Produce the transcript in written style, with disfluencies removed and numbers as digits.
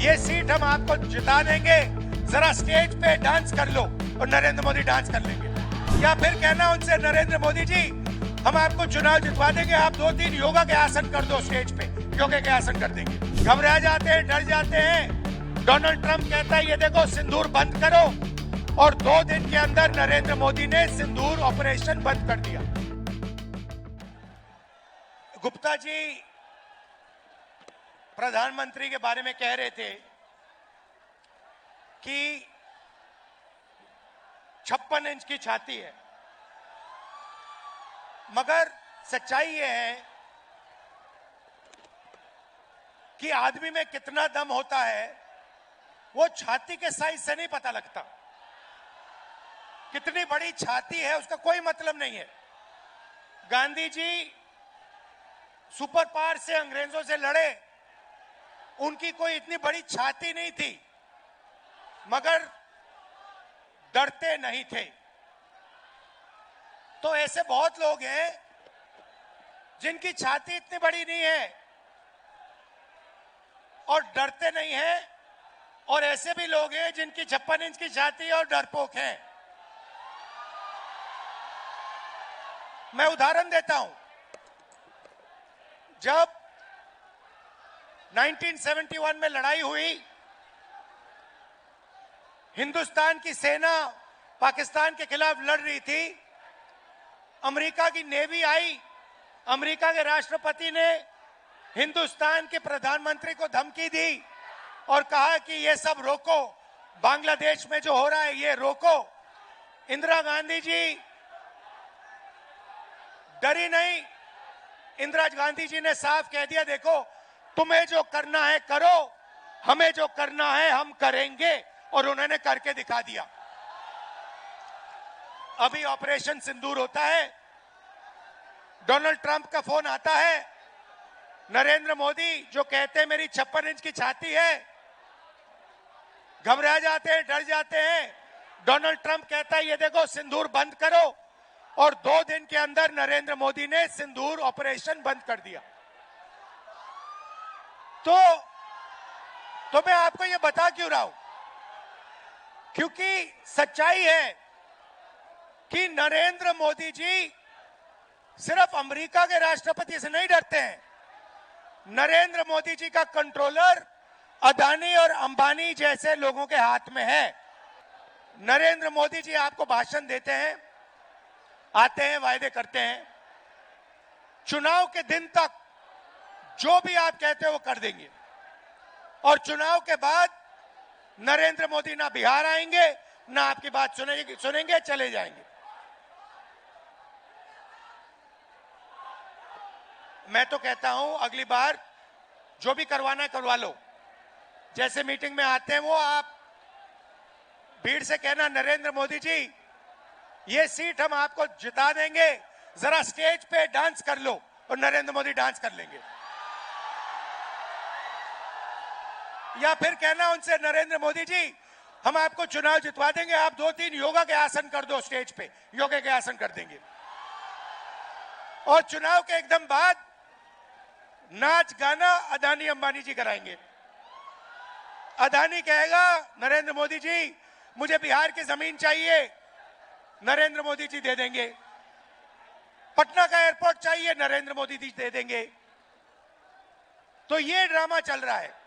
ये सीट हम आपको जिता देंगे, जरा स्टेज पे डांस कर लो और नरेंद्र मोदी डांस कर लेंगे। या फिर कहना उनसे, नरेंद्र मोदी जी हम आपको चुनाव जितवा देंगे, आप 2-3 योगा के आसन कर दो स्टेज पे, योगा के आसन कर देंगे। घबरा जाते हैं, डर जाते हैं। डोनाल्ड ट्रंप कहता है ये देखो सिंदूर बंद करो, और 2 दिन के अंदर नरेंद्र मोदी ने सिंदूर ऑपरेशन बंद कर दिया। गुप्ता जी प्रधानमंत्री के बारे में कह रहे थे कि 56 इंच की छाती है, मगर सच्चाई यह है कि आदमी में कितना दम होता है वो छाती के साइज से नहीं पता लगता। कितनी बड़ी छाती है उसका कोई मतलब नहीं है। गांधी जी सुपर पावर से अंग्रेजों से लड़े, उनकी कोई इतनी बड़ी छाती नहीं थी, मगर डरते नहीं थे। तो ऐसे बहुत लोग हैं जिनकी छाती इतनी बड़ी नहीं है और डरते नहीं हैं, और ऐसे भी लोग हैं जिनकी 56 इंच की छाती है और डरपोक हैं। मैं उदाहरण देता हूं। जब 1971 में लड़ाई हुई, हिंदुस्तान की सेना पाकिस्तान के खिलाफ लड़ रही थी, अमेरिका की नेवी आई, अमेरिका के राष्ट्रपति ने हिंदुस्तान के प्रधानमंत्री को धमकी दी और कहा कि ये सब रोको, बांग्लादेश में जो हो रहा है ये रोको। इंदिरा गांधी जी डरी नहीं। इंदिरा गांधी जी ने साफ कह दिया, देखो तुम्हें जो करना है करो, हमें जो करना है हम करेंगे, और उन्होंने करके दिखा दिया। अभी ऑपरेशन सिंदूर होता है, डोनाल्ड ट्रंप का फोन आता है, नरेंद्र मोदी जो कहते हैं मेरी 56 इंच की छाती है, घबरा जाते हैं, डर जाते हैं। डोनाल्ड ट्रंप कहता है ये देखो सिंदूर बंद करो, और 2 दिन के अंदर नरेंद्र मोदी ने सिंदूर ऑपरेशन बंद कर दिया। तो मैं आपको ये बता क्यों रहा हूं, क्योंकि सच्चाई है कि नरेंद्र मोदी जी सिर्फ अमेरिका के राष्ट्रपति से नहीं डरते हैं। नरेंद्र मोदी जी का कंट्रोलर अदानी और अंबानी जैसे लोगों के हाथ में है। नरेंद्र मोदी जी आपको भाषण देते हैं, आते हैं, वायदे करते हैं, चुनाव के दिन तक जो भी आप कहते हैं वो कर देंगे, और चुनाव के बाद नरेंद्र मोदी ना बिहार आएंगे, ना आपकी बात सुनेंगे, चले जाएंगे। मैं तो कहता हूं अगली बार जो भी करवाना है करवा लो। जैसे मीटिंग में आते हैं वो आप भीड़ से कहना, नरेंद्र मोदी जी ये सीट हम आपको जिता देंगे, जरा स्टेज पे डांस कर लो, और नरेंद्र मोदी डांस कर लेंगे। या फिर कहना उनसे, नरेंद्र मोदी जी हम आपको चुनाव जितवा देंगे, आप 2-3 योगा के आसन कर दो स्टेज पे, योगा के आसन कर देंगे। और चुनाव के एकदम बाद नाच गाना अदानी अंबानी जी कराएंगे। अदानी कहेगा नरेंद्र मोदी जी मुझे बिहार की जमीन चाहिए, नरेंद्र मोदी जी दे देंगे। पटना का एयरपोर्ट चाहिए, नरेंद्र मोदी जी दे देंगे। तो ये ड्रामा चल रहा है।